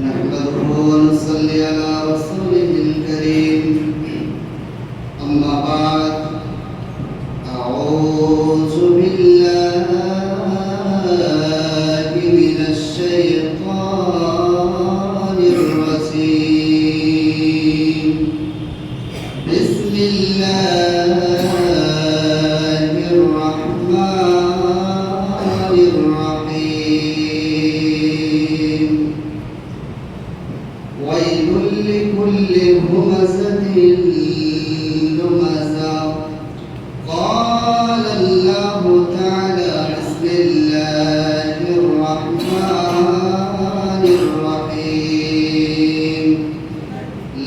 نحمده ونصلي على رسوله الكريم أما بعد أعوذ بالله من الشيطان الرجيم بسم الله الرحمن الرحيم ويل لكل همزة لمزة قال الله تعالى بسم الله الرحمن الرحيم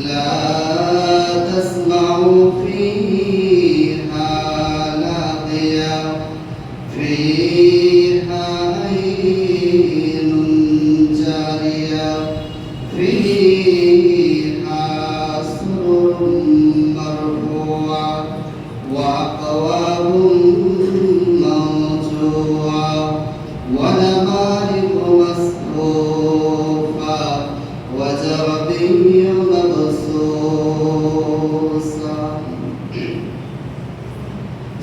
لا تسمعوا فيها لاغية فيها عين جارية فيها سرر مرفوعة وأكواب موضوعة ونمارق مصفوفة وزرابي مبثوثة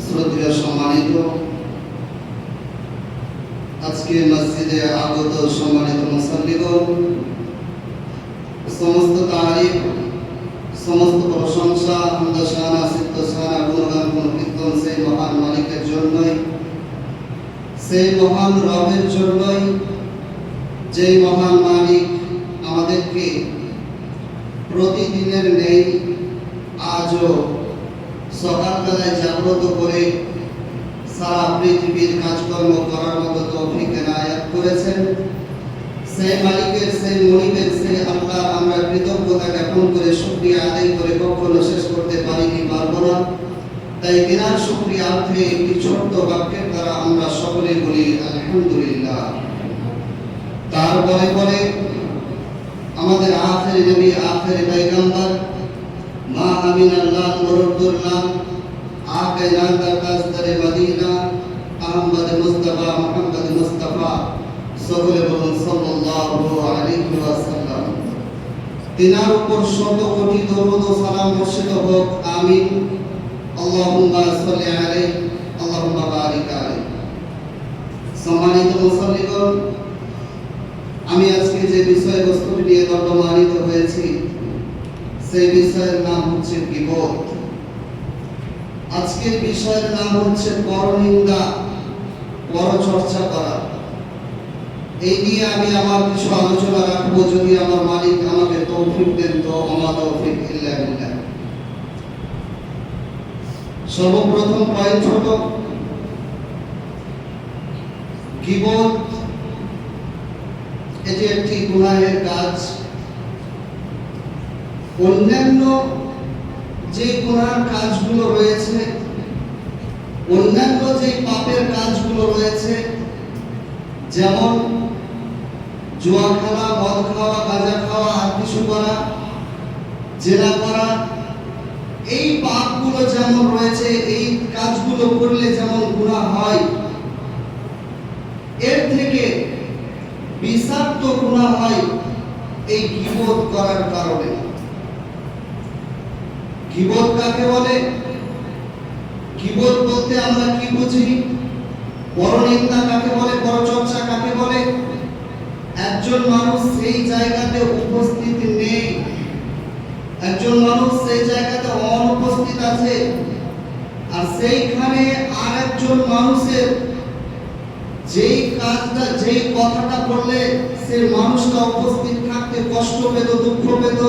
শ্রদ্ধেয় সম্মানিত আজকে মসজিদে আগত সম্মানিত মুসল্লিগণ, সমস্ত তারিফ, সমস্ত প্রশংসা, হামদ শানা, সিফত শানা, গুণগান, কীর্তন সেই মহান মালিকের জন্যই, সেই মহান রবের জন্যই, যেই মহান মালিক আমাদেরকে প্রতিদিনের নেই আজও সকালবেলায় জাগ্রত করে সারা পৃথিবীর কাজকর্ম করার মতো তৌফিক এনায়েত করেছেন। সেই মালিকের, সেই মনিবের, সেই আল্লাহ আমরা কৃতজ্ঞতা জ্ঞাপন করে শুকরিয়া আদায় করে কখনো শেষ করতে পারিনি, পারবো না। তাই বিনার শুকরিয়া অর্থে একটি ছোট্ট বাক্যের দ্বারা আমরা সকলে বলি আলহামদুলিল্লাহ। তারপরে পরে আমাদের আখেরি নবী, আখেরি পয়গম্বর, মা আমিনাল্লাহ মুরদ্দুল্লাহ, আকে নান্দা কাজদারে মদিনা, আহমদ মুস্তাফা, মুহাম্মদ মুস্তাফা, সকলে বলুন সাল্লাল্লাহু আলাইহি ওয়াসাল্লাম। তিনার উপর শত কোটি দরুদ ও সালাম বর্ষিত হোক, আমিন। আল্লাহুম্মা সাল্লি আলাইহি, আল্লাহুম্মা বারিক আলাইহি। সম্মানিত মুসল্লিগণ, আমি আজকে যে বিষয়বস্তুটি নিয়ে দণ্ডমানিত হয়েছি সেই বিষয়ের নাম হচ্ছে গীবত। আজকের বিষয়ের নাম হচ্ছে পরনিন্দা, পরচর্চা করা। এই নিয়ে আমি আমার কিছু আলোচনা রাখবো, যদি আমার মালিক আমাকে তৌফিক দেন, তো আমা তৌফিক ইল্লা বিল্লাহ। সর্বপ্রথম পয়েন্ট ছোট, গীবত এটি একটি গুনাহের কাজ। অন্যান্য যে গুনার কাজগুলো রয়েছে, অন্যান্য যে পাপের কাজগুলো রয়েছে, যেমন জুয়া খেলা, মদ খাওয়া, গাঁজা খাওয়া, আর কিছু করা, জেনা করা, এই পাপগুলো যেমন রয়েছে, এই কাজগুলো করলে যেমন গুনাহ হয়, এর থেকে বিষাক্ত গুনাহ হয় এই গীবত করার কারণে। গীবত কাকে বলে? গীবত বলতে আমরা কি বুঝি? পরনিন্দা কাকে বলে? পরচর্চা কাকে বলে? একজন মানুষ সেই জায়গাতে উপস্থিত নেই, একজন মানুষ সেই জায়গাতে অনুপস্থিত আছে, আর সেইখানে আরেকজন মানুষের যেই কাজটা, যেই কথাটা বললে সেই মানুষটা উপস্থিত থাকতে কষ্ট পেত, দুঃখ পেত,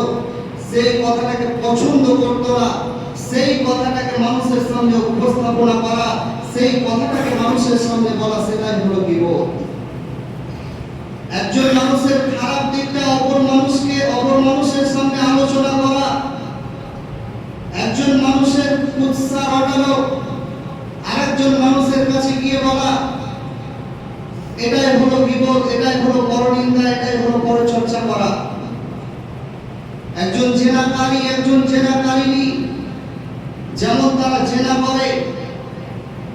সেই কথাটাকে পছন্দ করতো না, সেই কথাটাকে মানুষের সামনে উপস্থাপনা করা, সেই কথাটাকে মানুষের সামনে বলা, সেটাই হলো গীবত। একজন মানুষের খারাপ দিকটা অপর মানুষের সামনে আলোচনা করা, একজন মানুষের কুৎসা রটানো আরেকজন মানুষের কাছে গিয়ে বলা, এটাই হলো গীবত, এটাই হলো পরনিন্দা, এটাই হলো পরচর্চা করা। একজন জেনাকারী, একজন জেনাকারিনী, যেমন তারা জেনা করে,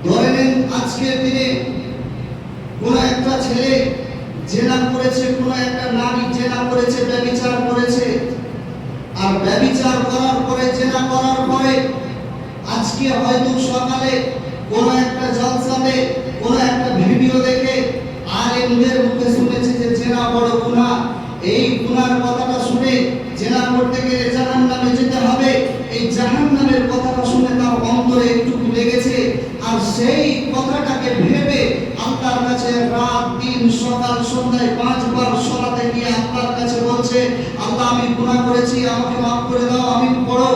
ধরে নেন আজকের দিনে কোন একটা ছেলে জেনা করেছে, কোনো একটা নারী জেনা করেছে, ব্যভিচার করেছে, আর ব্যভিচার করার পরে, জেনা করার পরে আজকে হয়তো সকালে কোনো একটা জলসাতে কোনো একটা ভিডিও দেখে আলেমদের মুখে শুনেছে যে জেনা বড় গুনাহ। এই গুনার কথাটা শুনে জেনা করতে গেলে জাহান্নামে যেতে হবে, এই জাহান্নামের কথাটা শুনে তার অন্তরে একটু লেগেছে, আর সেই কথাটাকে ভেবে আল্লাহর কাছে রাত দিন সকাল সন্ধ্যায় 5 বার সালাতে গিয়ে আল্লাহর কাছে বলছে, আল্লাহ আমি গুনাহ করেছি, আমাকে মাফ করে দাও, আমি বড়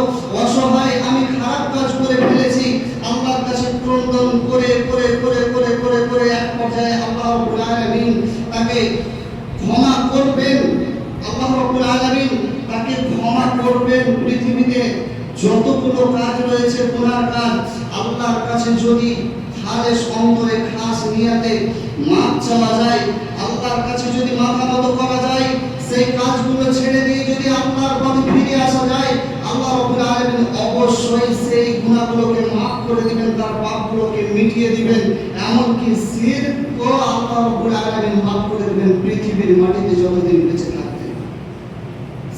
অসহায়, আমি খারাপ কাজ করে ফেলেছি। আল্লাহর কাছে ক্রন্দন করে করে করে করে করে করে এক পর্যায়ে আল্লাহ রাব্বুল আলামিন তাকে ক্ষমা করবেন। আল্লাহ রাব্বুল আলামিন তাকে ক্ষমা করবেন। পৃথিবীতে যতগুলো কাজ রয়েছে গুনার কাজ, আল্লাহর কাছে যদি খালেস অন্তরে খাস নিয়াতে মাপ চাওয়া যায়, আল্লাহর কাছে যদি মাথা নত করা যায়, সেই কাজগুলো ছেড়ে দিয়ে যদি আল্লাহর পথে ফিরে আসা যায়, আল্লাহ রাব্বুল আলামিন অবশ্যই সেই গুনাহগুলোকে মাফ করে দিবেন, তার পাপগুলোকে মিটিয়ে দিবেন। এমনকি শিরকও আল্লাহ রাব্বুল আলামিন মাফ করে দিবেন পৃথিবীর মাটিতে যতদিন বেঁচে থাকবেন।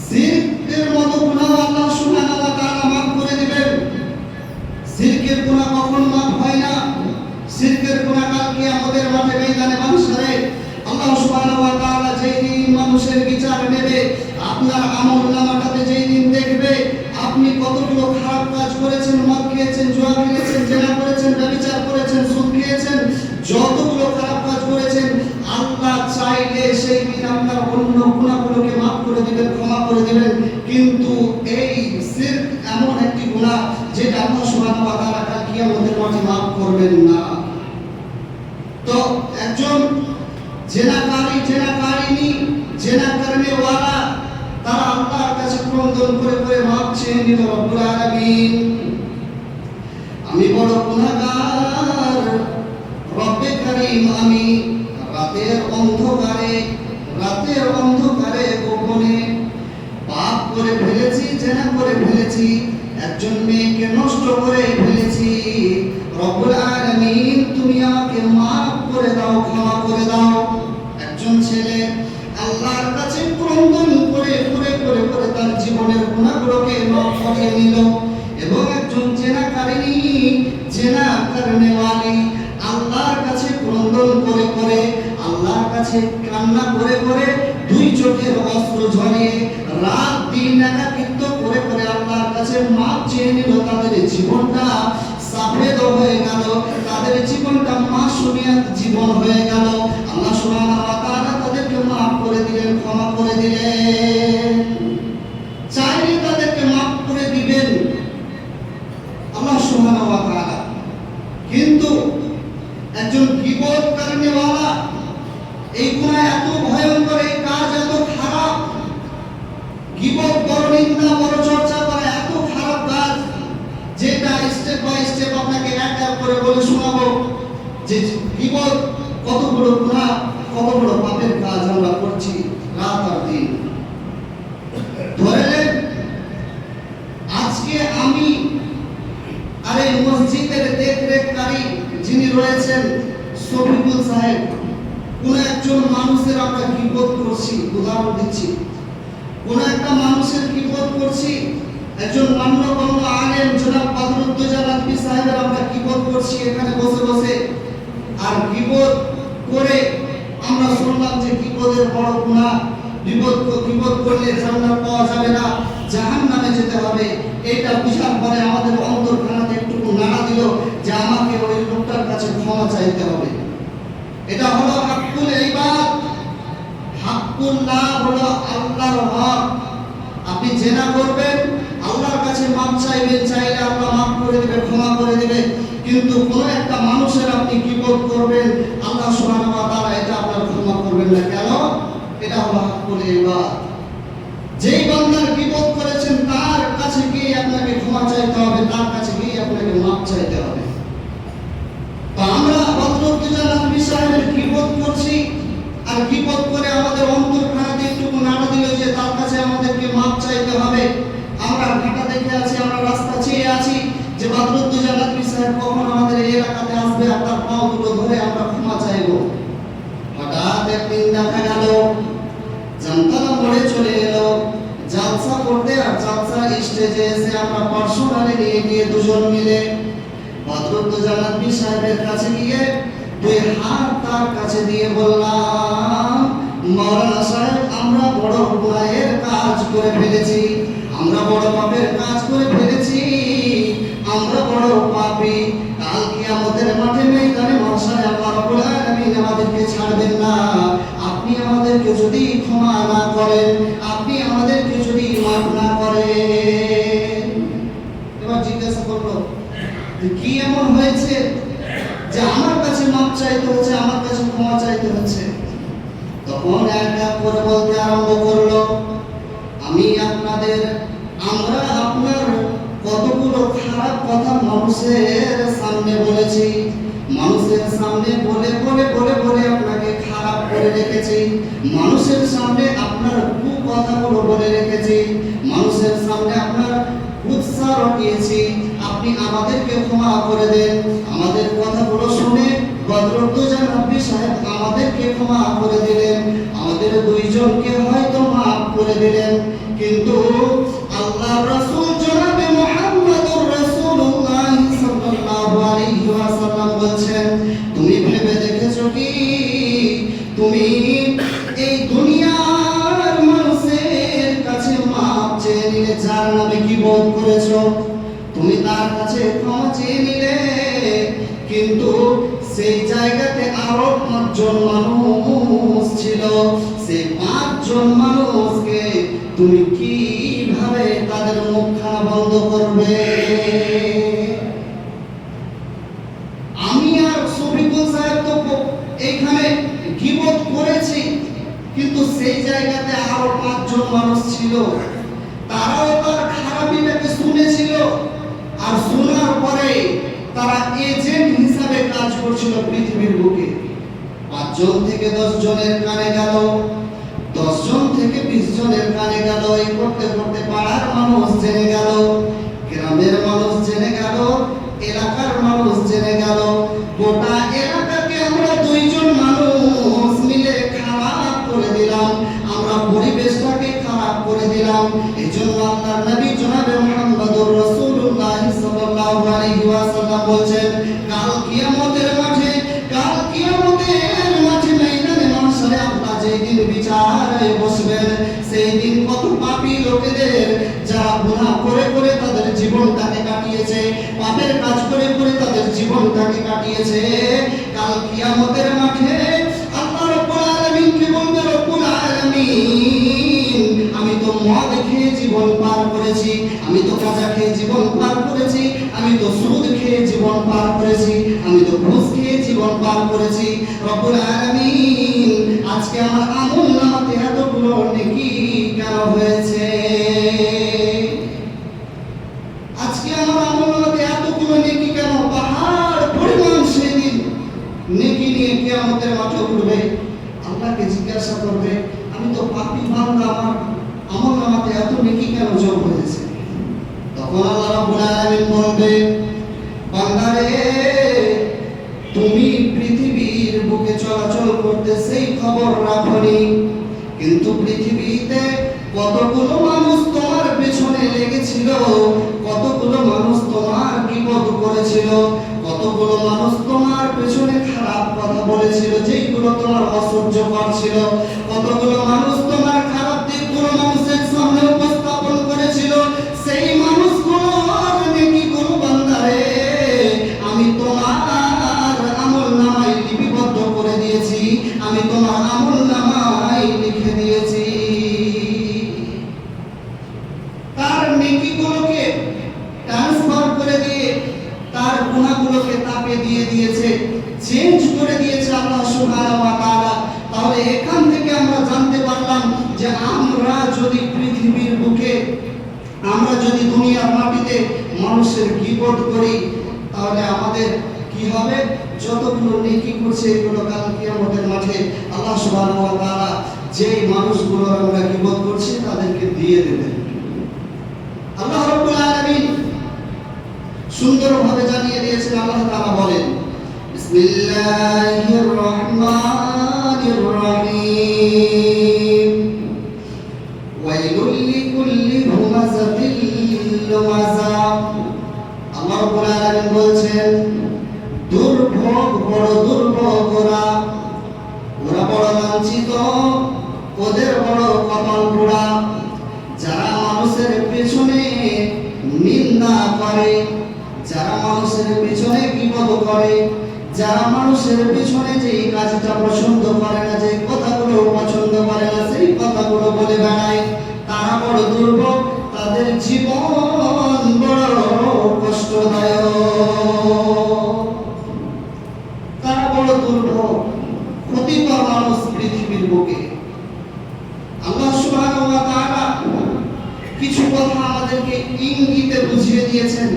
শিরকের মতো গুনাহ আল্লাহ সুবহানাহু ওয়া তাআলা মাফ করে দিবেন। শিরকের গুনাহ কখন মাফ হয় না? শিরকের গুনাহ কাল কিয়ামতের মাঠে ময়দানে মাহশারে আল্লাহ সুবহানাহু ওয়া তাআলা যেই দিন মানুষের বিচার নেবে, আপনার আমলনামাটাতে যেই দিন দেখবে আপনি কতগুলো খারাপ কাজ করেছেন, মদ খেয়েছেন, জুয়া খেলেছেন, জেনা করেছেন, ব্যভিচার করেছেন, সুদ খেয়েছেন, যতগুলো খারাপ কাজ করেছেন, আল্লাহ চাইলে সেই দিন আপনার অন্য গুনাহগুলোকে মাফ করে দিবেন, ক্ষমা করে দিবেন। কিন্তু এই শিরক এমন একটি গুনাহ যেটা আল্লাহ সুবহানাহু ওয়া তাআলা কাল কিয়ামতের মাঠে মাফ করবেন না। তো একজন জেনাকারী, জেনাকারিনী, জেনা করনে ওয়ালা তারা আল্লাহর কাছে ক্রন্দন করে করে মাপ চেয়ে নিল। রব্বুল আলামিন, আমি বড় গুনাহগার, রব্বে কারীম, আমি রাতের অন্ধকারে গোপনে পাপ করে ফেলেছি, জেনা করে ফেলেছি, একজন মেয়েকে নষ্ট করে ফেলেছি। রব্বুল আলামিন, তুমি আমাকে মাফ করে দাও, ক্ষমা করে দাও। একজন ছেলে আল্লাহর কাছে ক্রন্দন করে করে করে করে তার জীবনের গুনাহগুলোকে মাফ করে নিল। এবং একজন জেনাকারিনী, জেনা করনেওয়ালি আল্লাহর কাছে ক্রন্দন করে করে, আল্লাহর কাছে কান্না করে করে, দুই চোখের অশ্রু ঝরিয়ে রাত দিন একাকিত্ব করে করে আল্লাহর কাছে মাপ চেয়ে নিল। তাদের জীবনটা সাফেদ হয়ে গেল, তাদের জীবনটা মাসুমিয়াত জীবন হয়ে গেল। আল্লাহ সুবহানাহু ওয়া তাআলা তাদেরকে মাফ করে দিলেন, ক্ষমা করে দিলেন। চাইলে তাদেরকে মাফ করে দিবেন আল্লাহ সুবহানাহু ওয়া তাআলা। কিন্তু একজন গীবত করনেওয়ালা, এই গুনাহ এত ভয়ঙ্কর, এই কাজ এত খারাপ, গীবত, পরনিন্দা, পরচর্চা করা এত খারাপ কাজ, যেটা স্টেপ বাই স্টেপ আপনাকে এক এক করে বলে শোনাবো যে গীবত কত বড় গুনাহ, কত বড় পাপের কাজ আমরা করছি রাত আর দিন। ধরে নেন আজকে আমি আর এই মসজিদের দেখরেখকারী যিনি রয়েছেন শফিকুল সাহেব, কোন একজন মানুষের আমরা গীবত করছি, উদাহরণ দিচ্ছি, কোন একটা মানুষের গীবত করছি, একজন মান্যগণ্য আলেম জনাব বদরুদ্দোজা নদভী সাহেবের আমরা গীবত করছি এখানে বসে বসে। আর গীবত করে আমরা শুনলাম যে গীবতের বড় গুনাহ, গীবত করলে জান্নাত পাওয়া যাবে না, জাহান্নামে যেতে হবে। এটা বুঝার পরে আমাদের অন্তরখানাতে একটু নাড়া দিল যে আমাকে ওই লোকটার কাছে ক্ষমা চাইতে হবে। এটা হলো হাক্কুল ইবাদ, হাক্কুল্লাহ হলো আল্লাহর হক। আপনি জেনা করবেন, আল্লাহর কাছে মাপ চাইবেন, চাইলে আল্লাহ মাফ করে দিবে, ক্ষমা করে দিবে। কিন্তু কোন একটা মানুষের আপনি গীবত করবেন, আল্লাহ সুবহানাহু ওয়া তাআলা এটা আপনার ক্ষমা করবেন না। কেন? এটা হলো হাক্কুল ইবাদ। যেই বান্দার গীবত করেছেন তার কাছে গিয়ে আপনাকে ক্ষমা চাইতে হবে, তার কাছে গিয়ে আপনাকে মাপ চাইতে হবে। তো আমরা বদরুদ্দোজা নদভী সাহেবের গীবত করছি, আর গীবত করে আমাদের অন্তরখানাতে একটু নাড়া দিল যে তার কাছে আমাদেরকে মাপ চাইতে হবে। আমরা ঘাটা দেখে আছি, আমরা রাস্তা চেয়ে আছি যে বদরুদ্দোজা নদভী সাহেব কখন আমাদের এই এলাকাতে আসবে আর তার পাও দুটো ধরে আমরা ক্ষমা চাইবো। হঠাৎ একদিন দেখা গেল জামতলা মোড়ে চলে এলো জালসা করতে, আর জালসা স্টেজে এসে আমরা পার্সোনালি নিয়ে গিয়ে দুজন মিলে বদরুদ্দোজা নবী সাহেবের কাছে গিয়ে দুই হাত তার কাছে দিয়ে বললাম, মাওলানা সাহেব, আমরা বড় গুনাহের কাজ করে ফেলেছি, আমরা বড় পাপের কাজ করে ফেলেছি, আমরা বড় পাপী। কাল কিয়ামতের মাঠে ময়দানে মাহশারে আল্লাহ রাব্বুল আলামিন আমাদেরকে ছাড়বেন না। আপনি আমাদেরকে যদি ক্ষমা না করেন, আপনি আমাদেরকে যদি মাফ না করেন। এবার জিজ্ঞাসা করলো, কি এমন হয়েছে যে আমার কাছে মাপ চাইতে হচ্ছে, আমার কাছে ক্ষমা চাইতে হচ্ছে? তখন এক এক করে বলতে আরম্ভ করলো, আমরা আপনার কতগুলো খারাপ কথা মানুষের সামনে বলেছি, মানুষের সামনে বলে বলে বলে বলে আপনাকে খারাপ করে রেখেছি, মানুষের সামনে আপনার কুকথাগুলো বলে রেখেছি, মানুষের সামনে আপনার উৎসাহ রটিয়েছি, আপনি আমাদেরকে ক্ষমা করে দেন। আমাদের কথাগুলো শুনে বদরুদ্দোজা নবী সাহেব আমাদেরকে ক্ষমা করে দিলেন, আমাদের দুইজনকে হয়তো মাফ করে দিলেন, কিন্তু আল্লাহর রাসূল জনাবে মুহাম্মদুর রাসূলুল্লাহ সাল্লাল্লাহু আলাইহি ওয়াসাল্লাম বলছেন, তুমি ভেবে দেখেছো কি তুমি এই দুনিয়ার মানুষের কাছে মাপ চেয়ে নিলে, যার নামে গীবত করেছো, তুমি তার কাছে ক্ষমা চেয়ে নিলে, কিন্তু সেই জায়গাতে আরো 5 জন মানুষ ছিল, সেই 5 জন মানুষকে তুমি কিভাবে তাদের মুখখানা বন্ধ করবে? আমি আর শফিকুল সাহেব তো এখানে গীবত করেছি, কিন্তু সেই জায়গাতে আরো 5 জন মানুষ ছিল, তারাও তার খারাপিটাকে শুনেছিল, আর শোনার পরে তারা এজেন্ট হিসাবে কাজ করছিল পৃথিবীর বুকে। 5 জন থেকে 10 জনের কানে গেল, 10 জন থেকে 20 জনের কানে গেল, এই করতে করতে পাড়ার মানুষ জেনে গেল, গ্রামের মানুষ জেনে গেল, এলাকার মানুষ জেনে গেল, গোটা এলাকাকে আমরা 2 জন মানুষ মিলে খারাপ করে দিলাম, আমরা পরিবেশটাকে খারাপ করে দিলাম। এজন্য আল্লাহর নবী জনাবে মুহাম্মদুর রাসূলুল্লাহ সাল্লাল্লাহু আলাইহি ওয়াসাল্লাম বলেন, কাল কিয়ামতের মাঠে ময়দানে মাহশারে আল্লাহ যেই দিন বিচারে বসবেন, সেই দিন কত পাপী লোকেদের যারা গুনাহ করে করে তাদের জীবনটাকে কাটিয়েছে, পাপের কাজ করে করে তাদের জীবনটাকে কাটিয়েছে, কাল কিয়ামতের মাঠে আল্লাহ রাব্বুল আলামিনকে বলবে, রব্বুল আলামিন, আমি তো মদ খেয়ে জীবন পার করেছি, আমি তো গাঁজা খেয়ে জীবন পার করেছি, আমি তো সুদ খেয়ে জীবন পার করেছি, আমি তো ঘুষ খেয়ে জীবন পার করেছি, রব্বুল আলামিন, আজকে আমার আমলনামাতে এতগুলো নেকি কেন হয়েছে? আজকে আমার আমলনামাতে এতগুলো নেকি কেন? পাহাড় পরিমাণ সেদিন নেকি নিয়ে কিয়ামতের মাঠে উঠবে, আল্লাহকে জিজ্ঞাসা করবে, আমি তো পাপী বান্দা, আমার আমলনামাতে এত নেকি কেন যোগ হয়েছে? তখন আল্লাহ রাব্বুল আলামিন বলবে, বান্দারে, তুমি পৃথিবীর বুকে চলাচল করতে সেই খবর রাখনি, কিন্তু পৃথিবীতে কতগুলো মানুষ তোমার পেছনে লেগেছিল, কতগুলো মানুষ তোমার গীবত করেছিল, কতগুলো মানুষ তোমার পেছনে খারাপ কথা বলেছিল যেগুলো তোমার অসহ্যকর ছিল, কতগুলো মানুষ তোমার খারাপ দিকগুলো মানুষের সামনে উপস্থাপন করেছিল, সেই মানুষগুলোর নেকিগুলো বান্দারে আমি তোমার আমলনামায় লিপিবদ্ধ করে দিয়েছি, আমি তোমার আমলনামায় লিখে দিয়েছি। তার নেকিগুলোকে ট্রান্সফার করে দিয়ে তার গুনাহগুলোকে তাপে দিয়ে দিয়েছে, চেঞ্জ করে দিয়েছে আল্লাহ সুবহানাহু ওয়া তাআলা। তাহলে এখান থেকে আমরা জানতে পারলাম যে আমরা যদি পৃথিবীর বুকে, আমরা যদি দুনিয়ার মাটিতে মানুষের গীবত করি, তাহলে আমাদের কি হবে? যতগুলো নেকি করছে এগুলো কাল কিয়ামতের মাঠে আল্লাহ সুবহানাহু ওয়া তাআলা যেই মানুষগুলো আমরা গীবত করছি তাদেরকে দিয়ে দেবেন। আল্লাহ রাব্বুল আলামিন সুন্দরভাবে জানিয়ে দিয়েছেন। আল্লাহ তাআলা বলেন, বিসমিল্লাহির রহমানির রহিম, আল্লাহ রাব্বুল আলামিন বলছেন দুর্ভোগ বড় দুর্ভোগ ওরা বড় লাঞ্ছিত, ওদের বড় কপাল পোড়া। যারা মানুষের পেছনে নিন্দা করে, যারা মানুষের পেছনে বিপদ করে, যারা মানুষের পেছনে যে কাজটা পছন্দ করে না, যে কথাগুলো পছন্দ করে না, সেই কথাগুলো বলে বেড়ায়, তারা বড় দুর্ভোগ, তাদের জীবন বড় কষ্টদায়ক, তারা বড় দুর্ভোগ, ক্ষতিকর মানুষ পৃথিবীর বুকে। আল্লাহ সুবহানাহু ওয়া তাআলা কিছু কথা আমাদেরকে ইঙ্গিতে বুঝিয়ে দিয়েছেন,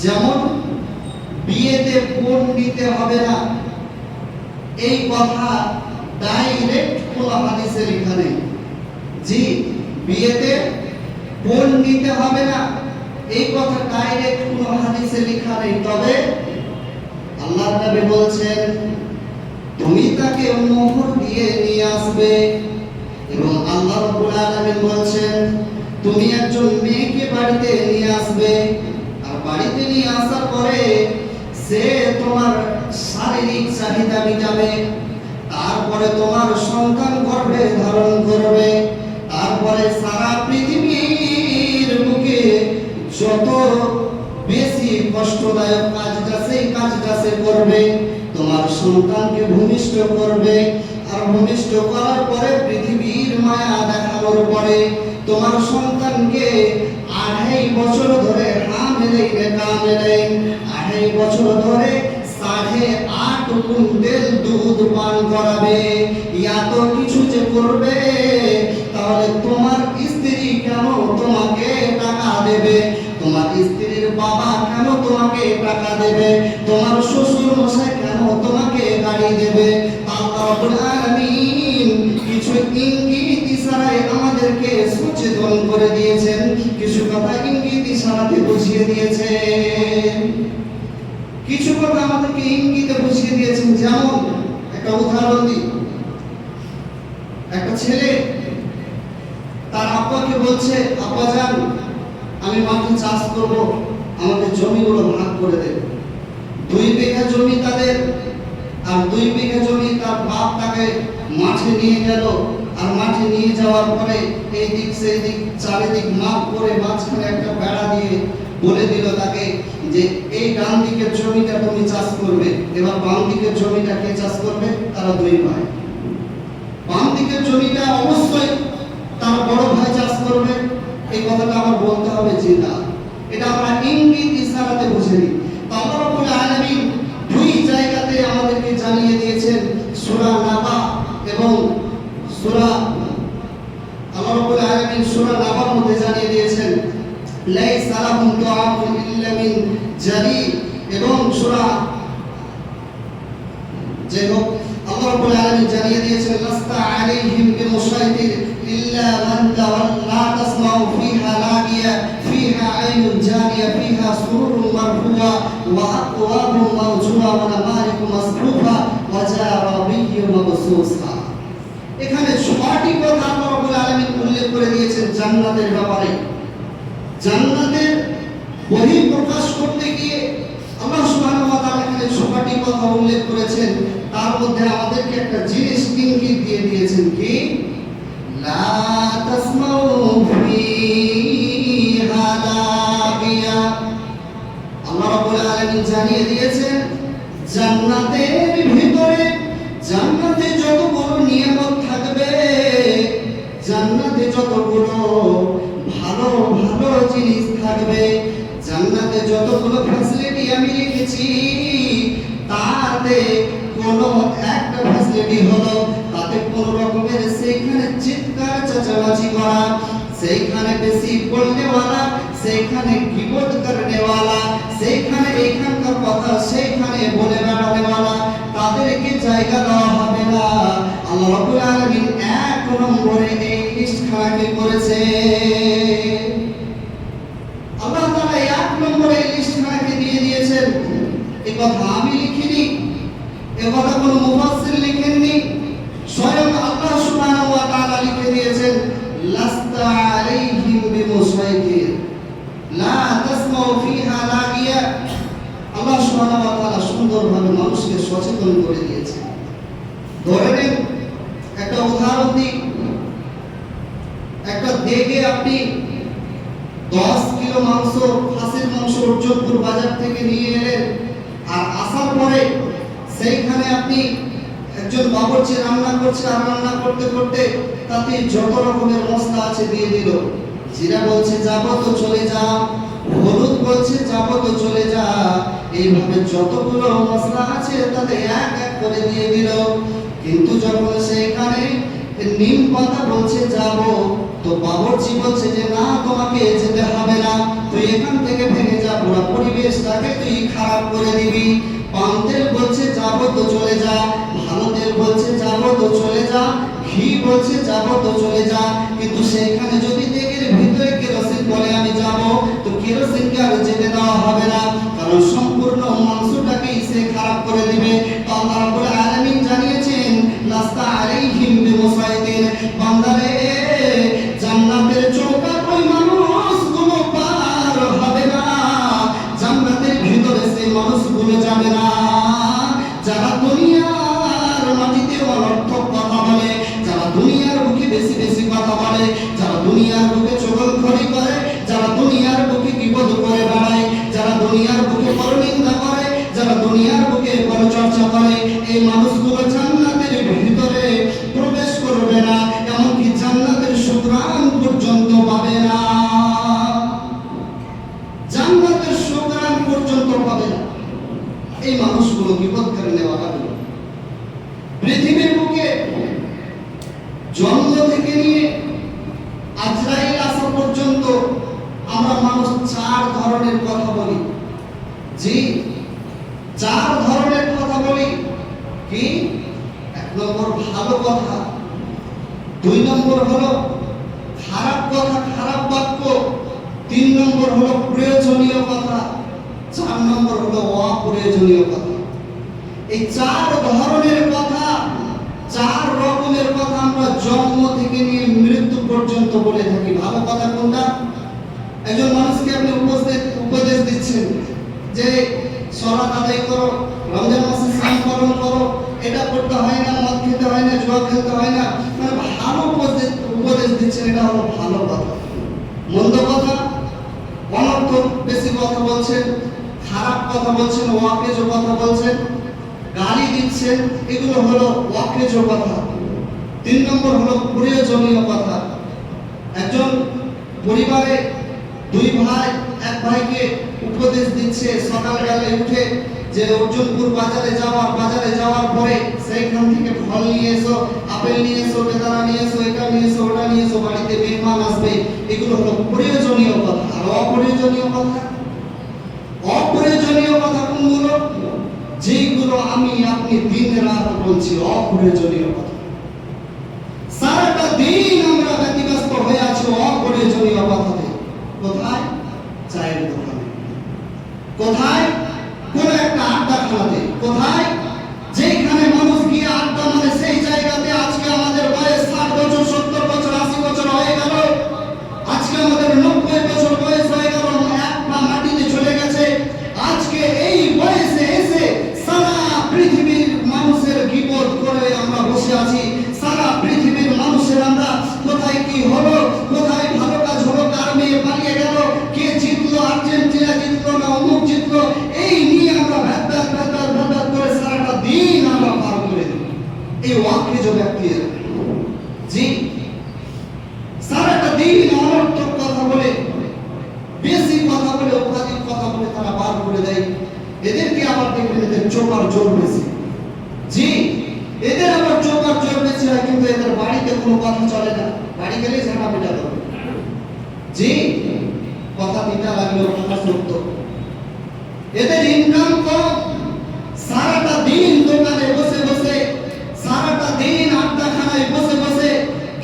যেমন বিয়েতে বোন নিতে হবে না, এই কথা ডাইরেক্ট কোন হাদিসে লেখা নেই। জি, বিয়েতে বোন নিতে হবে না, এই কথা ডাইরেক্ট কোন হাদিসে লেখা নেই। তবে আল্লাহর নবী বলছেন তুমি তাকে মোহর দিয়ে নিয়ে আসবে, এবং আল্লাহ রাব্বুল আলামিন বলছেন তুমি একজন মেয়েকে বাড়িতে নিয়ে আসবে, আর বাড়িতে নিয়ে আসার পরে সে তোমার শারীরিক চাহিদা মিটাবে, তারপরে তোমার সন্তান গর্ভে ধারণ করবে, তারপরে সারা পৃথিবীর বুকে যত বেশি কষ্টদায়ক কাজটা সেই কাজটা সে করবে, তোমার সন্তানকে ভূমিষ্ঠ করবে, আর ভূমিষ্ঠ করার পরে পৃথিবীর মায়া দেখানোর পরে তোমার সন্তানকে 2.5 বছর ধরে আড়াই বছর ধরে 8.5 কুইন্টাল দুধ পান করাবে। এত কিছু যে করবে, তাহলে তোমার স্ত্রী কেন তোমাকে টাকা দেবে? তোমার স্ত্রীর বাবা কেন তোমাকে টাকা দেবে? তোমার শ্বশুর মশাই কেন তোমাকে গাড়ি দেবে? আল্লাহ রাব্বুল আলামিন কিছু ইঙ্গিত ইশারায় আমাদেরকে সচেতন করে দিয়েছেন, কিছু কথা ইঙ্গিত ইশারাতে বুঝিয়ে দিয়েছেন, কিছু কথা আমাদেরকে ইঙ্গিতে বুঝিয়ে দিয়েছেন। যেমন একটা উদাহরণ দিই, একটা ছেলে তার আব্বাকে বলছে, আব্বা জান আমি মাঠে চাষ করব, আমাকে জমিগুলো ভাগ করে দেন। 2 বিঘা জমি তাদের, আর 2 বিঘা জমি তার বাপ তাকে মাঠে নিয়ে গেল, আর মাঠে নিয়ে যাওয়ার পরে এই দিক সেই দিক চারিদিক মাপ করে মাঝখানে একটা বেড়া দিয়ে বলে দিল তাকে যে এই ডান দিকের জমিটা তুমি চাষ করবে, এবার বাম দিকের জমিটা কে চাষ করবে? তারা 2 ভাই। বাম দিকের জমিটা অবশ্যই তার বড় ভাই চাষ করবে, এই কথাটা আমার বলতে হবে যে না, এটা আমরা ইঙ্গিত ইশারাতে বুঝে নিই। আল্লাহ রাব্বুল আলামিন 2 জায়গাতে আমাদেরকে জানিয়ে দিয়েছেন, সূরা নাবা এবং সূরা আল্লাহ রাব্বুল আলামিন সূরা নাবার মধ্যে জানিয়ে দিয়েছেন লাইসা লাহুম তুআমুন ইল্লা মিন জারি, এবং সূরা যে আল্লাহ রাব্বুল আলামিন জানিয়ে দিয়েছেন লাস্তা আলাইহিম বিমুসাইতির ইল্লা মান তাওয়াল্লা তাসমাউ ফিহা লাগিয়া ফিহা আইনুন জারিয়া ফিহা সুরুরুন মারফুয়া ওয়া আকওয়াবুন মাওজুয়া ওয়া নামারিকু মাসফুফা ওয়া জারাবিয়্যুন মাবসুসা। এখানে 6টি কথা আল্লাহ রাব্বুল আলামিন উল্লেখ করে দিয়েছেন জান্নাতের ব্যাপারে। জান্নাতের বহিঃপ্রকাশ করতে গিয়ে আল্লাহ সুবহানাহু ওয়া তাআলা এখানে 6টি কথা উল্লেখ করেছেন, তার মধ্যে আমাদেরকে একটা জিনিস ইঙ্গিত দিয়ে দিয়েছেন, কি লা তাসমাউ ফিহা লাগিয়া। আল্লাহ রাব্বুল আলামিন জানিয়ে দিয়েছেন জান্নাতের ভিতরে, জান্নাতে যতগুলো নিয়ামত থাকবে, জান্নাতে যতগুলো ভালো ভালো জিনিস থাকবে, জান্নাতে যতগুলো ফ্যাসিলিটি আমি রেখেছি, তাতে কোনো একটা ফ্যাসিলিটি হলো তাতে কোনো রকমের সেইখানে চিৎকার চেঁচামেচি করা, সেইখানে বেশি বলনেওয়ালা, সেইখানে গীবত করনেওয়ালা, সেইখানে এইখানকার কথা সেইখানে বলে বেড়ানেওয়ালা তাদেরকে জায়গা দেওয়া হবে না। আল্লাহ রাব্বুল আলামিন 1 নম্বরে এই লিস্টখানাকে করেছে। আল্লাহ তাআলা 1 নম্বরে এই লিস্টখানাকে দিয়ে দিয়েছেন। এই কথা আমি লিখিনি, এই কথা কোনো মুফাসসির লিখেননি, স্বয়ং আল্লাহ সুবহানাহু ওয়া তাআলা লিখে দিয়েছেন লাস্তা আলাইহিম বিমুসাইতির লা তাসমাউ ফিহা লাগিয়া সুবহানাহু ওয়া তাআলা সুন্দরভাবে মানুষকে সচেতন করে দিয়েছে। ধরে নিন একটা উদাহরণ দিই, একটা দেগে আপনি 10 কিলো মাংস, খাসির মাংস অর্জনপুর বাজার থেকে নিয়ে এলেন, আর আসার পরে সেইখানে আপনি একজন বাবুর্চি রান্না করছে, আর রান্না করতে করতে তাতে যত রকমের মশলা আছে দিয়ে দিল। জিরা বলছে যাবো তো চলে যা, হলুদ বলছে যাবো তো চলে যা, এইভাবে যতগুলো মশলা আছে তাতে এক এক করে দিয়ে দিল। কিন্তু যখন সেইখানে নিম পাতা বলছে যাবো, তো বাবুর্চি বলছে যে না, তোমাকে যেতে হবে না, তুই এখান থেকে ভেঙে যা, পুরো পরিবেশটাকে তুই খারাপ করে দিবি। পাম তেল বলছে যাবো তো চলে যা, ভালো তেল বলছে যাবো তো চলে যা, ঘি বলছে যাবো তো চলে যা। কিন্তু সেখানে যদি তেলের ভিতরে কেরোসিন বলে আমি যাব, তো কেরোসিনকে আর যেতে দেওয়া হবে না, কারণ সম্পূর্ণ মাংসটাকে সে খারাপ করে দিবে। তো আল্লাহ রাব্বুল আলামিন জানিয়েছেন লাস্তা আলাইহিম বিমুসাইতিন, বান্দারে জান্নাতের চৌকা ওই মানুষগুলো পার হবে না, জান্নাতের ভিতরে সেই মানুষগুলো যাবে না যারা দুনিয়ার মাটিতে অনর্থক কথা বলে, যারা দুনিয়ার বুকে বেশি বেশি কথা বলে, যারা দুনিয়ার বুকে চগলখড়ি করে, যারা দুনিয়ার বুকে বিপদ করে বেড়ায়, যারা দুনিয়ার বুকে পরনিন্দা করে, যারা দুনিয়ার বুকে পরচর্চা করে, এই মানুষগুলো জান্নাতের ভিতরে প্রবেশ করবে না, এমনকি জান্নাতের সুঘ্রাণ পর্যন্ত পাবে না, জান্নাতের সুঘ্রাণ পর্যন্ত পাবে না। এই মানুষগুলো বিপদ করে নেওয়া হবে। পৃথিবীর বুকে জন্ম থেকে নিয়ে আজরাইল আসা পর্যন্ত আমরা মানুষ 4 ধরনের কথা বলি। জি, 4 ধরনের কথা বলি। কি? 1 নম্বর ভালো কথা, 2 নম্বর হলো খারাপ কথা, খারাপ বাক্য, 3 নম্বর হলো প্রয়োজনীয় কথা, 4 নম্বর হলো অপ্রয়োজনীয় কথা। এই 4 ধরনের কথা, 4 রকমের কথা আমরা জন্ম থেকে নিয়ে মৃত্যু পর্যন্ত বলে থাকি। ভালো কথা কোনটা? একজন মানুষকে আপনি উপদেশ দিচ্ছেন যে সালাত আদায় করো, রমজান মাসে সিয়াম পালন করো, এটা করতে হয় না, মদ খেতে হয় না, জুয়া খেলতে হয় না, মানে ভালো উপদেশ দিচ্ছেন, এটা হলো ভালো কথা। মন্দ কথা, অনর্থক বেশি কথা বলছেন, খারাপ কথা বলছেন, অকেজো কথা বলছেন, গালি দিচ্ছেন, এগুলো হলো অকেজো কথা। 3 নম্বর হলো প্রয়োজনীয় কথা। একজন পরিবারে 2 ভাই, এক ভাইকে উপদেশ দিচ্ছে সকালবেলায় উঠে যে অর্জুনপুর বাজারে যাওয়ার পরে সেইখান থেকে ফল নিয়ে এসো, আপেল নিয়ে এসো, বেদানা নিয়ে এসো, এটা নিয়ে এসো, ওটা নিয়ে এসো, বাড়িতে মেহমান আসবে। এগুলো হলো প্রয়োজনীয় কথা। আর অপ্রয়োজনীয় কথা, অপ্রয়োজনীয় কথা কোনগুলো? যেগুলো আমি আপনি দিন রাত বলছি, অপ্রয়োজনীয় কথা। সারাটা দিন আমরা ব্যতিব্যস্ত হয়ে আছি অপ্রয়োজনীয় কথাতে। কোথায়? চায়ের দোকানে, কোথায়? কোন একটা আড্ডাখানাতে, কোথায়? যেখানে মানুষ গিয়ে আড্ডা মারে সেই জায়গাতে আজকে আমাদের বয়স 60 বছর, 70 বছর, 80 বছর হয়ে গেল, আজকে আমাদের 90 বছর বয়স হয়ে গেল, এক পা মাটিতে চলে গেছে। আজকে এই বয়সে এসে সারা পৃথিবীর মানুষের গীবত করে আমরা বসে আছি। সারা পৃথিবীর মানুষের আমরা কোথায় কি হলো, কোথায় ভালো কাজ হলো, কার মেয়ে পালিয়ে গেল, কে জিতলো, আর্জেন্টিনা জিতলো না অমুক জিতলো, এই নিয়ে আমরা ভেদাত করে সারাটা দিন আমরা পার করে দিই। এই ওয়াক্যজ ব্যক্তির জি সারাটা দিন অনর্থক কথা বলে, বেশি কথা বলে, অত্যাধিক কথা বলে তারা পার করে দেয়। এদেরকে আবার দেখবেন এদের চোখ আর জোর বেশি। জি, এদের আবার চোখ আর জোর বেশি হয়, কিন্তু এদের বাড়িতে কোনো কথা চলে না, বাড়ি গেলেই ঝাঁটা পিটা করবে। জি, কথা পিটা লাগলেও কথা সত্য। এদের ইনকাম কম, সারাটা দিন দোকানে বসে বসে, সারাটা দিন আড্ডাখানায় বসে বসে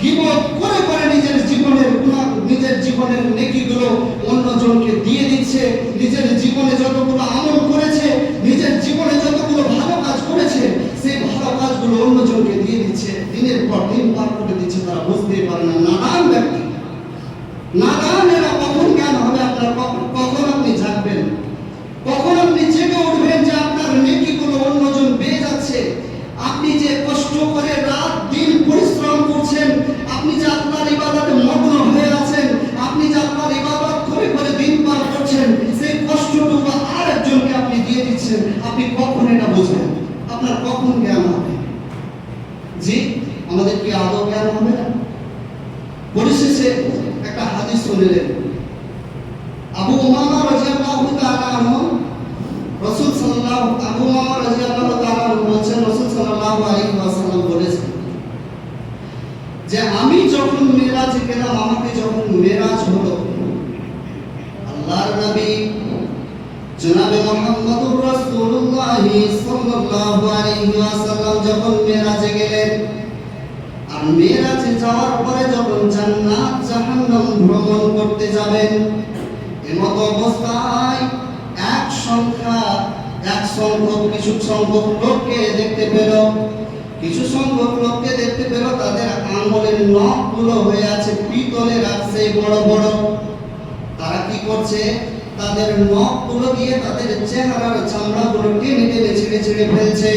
গীবত করে করে নিজের জীবনের নেকিগুলো অন্যজনকে দিয়ে দিচ্ছে। নিজের জীবনে যতগুলো আমল করেছে, নিজের জীবনে যতগুলো ভালো কাজ করেছে, সেই ভালো কাজগুলো অন্যজনকে দিয়ে দিচ্ছে, দিনের পর দিন পার করে দিচ্ছে। তারা বুঝতেই পারে না। নাদান ব্যক্তি, নাদান এরা। কখন জ্ঞান হবে আপনার? কখন আপনি জাগবেন? কখন আপনি জেগে উঠবেন যে বসে একটা হাদিস শুনলেন। আবু উমামা রাদিয়াল্লাহু তাআলা আনহু রাসূল সাল্লাল্লাহু আবু উমামা রাদিয়াল্লাহু তাআলা আনহু বলেছেন, রাসূল সাল্লাল্লাহু আলাইহি ওয়াসাল্লাম বলেছেন যে আমি যখন মেরাজে গেলাম, আমাকে যখন মেরাজ হলো, আল্লাহর নবী জনাবে মুহাম্মদুর রাসূলুল্লাহ সাল্লাল্লাহু আলাইহি ওয়াসাল্লাম যখন মেরাজে গেলেন, আর মেরাজে যাওয়ার পরে যখন জান্নাত জাহান্নাম ভ্রমণ করতে যাবেন, এমত অবস্থায় কিছু সংখ্যক লোককে দেখতে পেল। কিছু সংখ্যক লোককে দেখতে পেল, তাদের আঙ্গুলের নখগুলো হয়ে আছে পিতলের রাখছে বড় বড়। তারা কি করছে? তাদের নখগুলো দিয়ে তাদের চেহারার চামড়াগুলো টেনে টেনে ছিঁড়ে ছিঁড়ে ফেলছে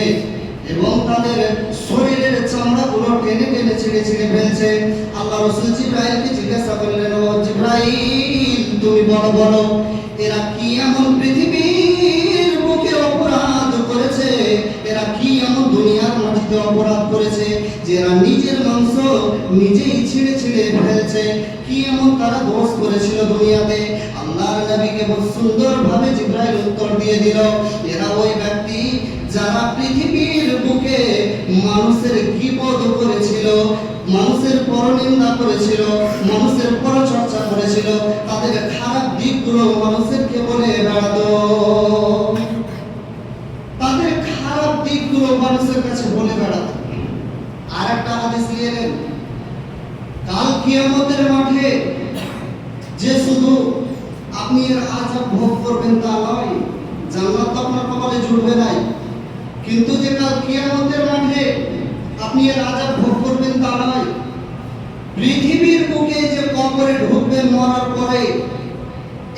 এবং তাদের শরীরের চামড়াগুলো টেনে টেনে ছিঁড়ে ছিঁড়ে ফেলছে। আল্লাহ রাসূল জিবরাইলকে জিজ্ঞাসা করলেন, ও জিবরাইল, তুমি বলো বলো, এরা কি এমন পৃথিবীর বুকে অপরাধ করেছে, এরা কি এমন দুনিয়ার মাটিতে অপরাধ করেছে যে এরা নিজের মাংস নিজেই ছিঁড়ে ছিঁড়ে ফেলছে? কি এমন তারা দোষ করেছিল দুনিয়াতে? আল্লাহর নবীকে খুব সুন্দরভাবে জিবরাইল উত্তর দিয়ে দিল, এরা ওই ব্যক্তি যারা পৃথিবীর বুকে মানুষের গীবত করেছিল, মানুষের পরনিন্দা করেছিল, মানুষের পরচর্চা করেছিল, তাদের খারাপ দিকগুলো মানুষেরকে বলে বেড়াতো, তাদের খারাপ দিকগুলো মানুষের কাছে বলে বেড়াতো। আর একটা হাদিস নিয়ে নেন, কাল কিয়ামতের মাঠে যে শুধু আপনি এর আযাব ভোগ করবেন তা নয়, জান্নাত আপনার কপালে জুটবে নাই, কিন্তু যে কাল কিয়ামতের মাঠে আপনি এর আযাব ভোগ করবেন তা নয়, পৃথিবীর বুকে যে কবরে ঢুকবেন মরার পরে,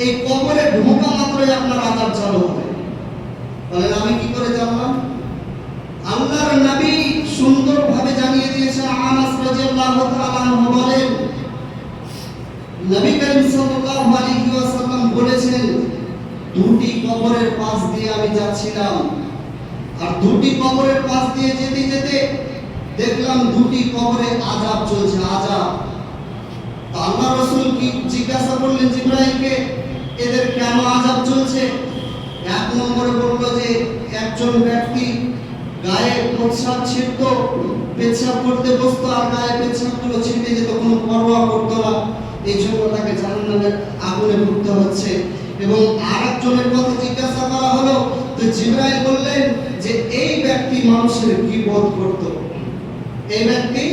এই কবরে ঢোকা মাত্রই আপনার আযাব চালু হবে। বলেন আমি কি করে জানলাম? আল্লাহর নবী সুন্দরভাবে জানিয়ে দিয়েছেন। আনাস রাদিয়াল্লাহু তাআলা আনহু বলেন, নবী করিম সাল্লাল্লাহু আলাইহি ওয়াসাল্লাম বলেছেন, দুটি কবরের পাশ দিয়ে আমি যাচ্ছিলাম, আর দুটি কবরের পাশ দিয়ে যেতে যেতে দেখলাম দুটি কবরে আযাব চলছে, আযাব। তো আল্লাহ রাসূল কি জিজ্ঞাসা করলেন জিবরাইলকে, এদের কেন আযাব চলছে? এক নম্বরে বলল যে একজন ব্যক্তি গায়ে প্রস্রাব ছিটতো, পেচ্ছাব করতে বসতো, আর গায়ে পেচ্ছাবগুলো ছিটে যেত, কোনো পরোয়া করতো না, এই জন্য তাকে জাহান্নামের আগুনে পুড়তে হচ্ছে। এবং আরেকজনের কথা জিজ্ঞাসা করা হলো, তো জিবরাইল বললেন যে এই ব্যক্তি মানুষের গীবত করত, এই ব্যক্তি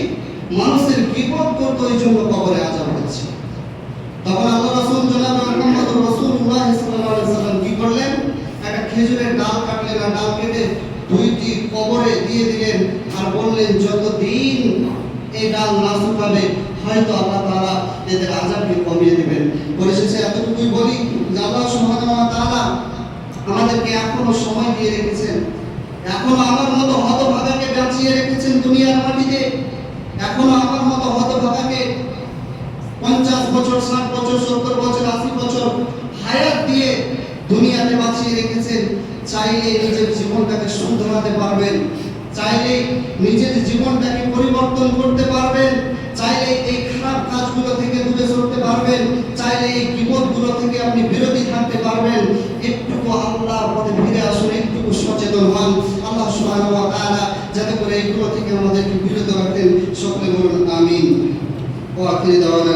মানুষের গীবত করত, এই জন্য কবরে আযাব হচ্ছে। তখন আল্লাহ রাসূল জনাব মুহাম্মদুর রাসূলুল্লাহ সাল্লাল্লাহু আলাইহি ওয়াসাল্লাম কি করলেন? একটা খেজুরের ডাল কাটলেন, আর ডাল কেটে দুইটি কবরে দিয়ে দিলেন, আর বললেন যতদিন এই ডাল না শুকাবে হয়তো আল্লাহ তাআলা এদের আযাবকে কমিয়ে দিবেন। পরিশেষে এতটুকুই বলি যে আল্লাহ সুবহানাহু ওয়া তাআলা আমাদেরকে এখনো সময় দিয়ে রেখেছেন, এখনো আমার মতো হতভাগাকে বাঁচিয়ে রেখেছেন দুনিয়ার মাটিতে, এখনো আমার মতো হতভাগাকে 50 বছর, 60 বছর, 70 বছর, 80 বছর হায়াত দিয়ে দুনিয়াতে বাঁচিয়ে রেখেছেন। চাইলে নিজের জীবনটাকে শুধরাতে পারবেন, চাইলে নিজের জীবনটাকে পরিবর্তন করতে পারবেন, চাইলে এই খারাপ কাজগুলো থেকে দূরে সরতে পারবেন, চাইলে এই বিপদগুলো থেকে আপনি বিরতি থাকতে পারবেন। একটুকু আল্লাহর পথে ফিরে আসুন, একটুকু সচেতন হন। আল্লাহ সুবহানাহু ওয়া তাআলা যাতে করে এইগুলো থেকে আমাদেরকে বিরত রাখেন। সকলে বলুন আমিন। ওয়া আখিরু দাওয়ানা।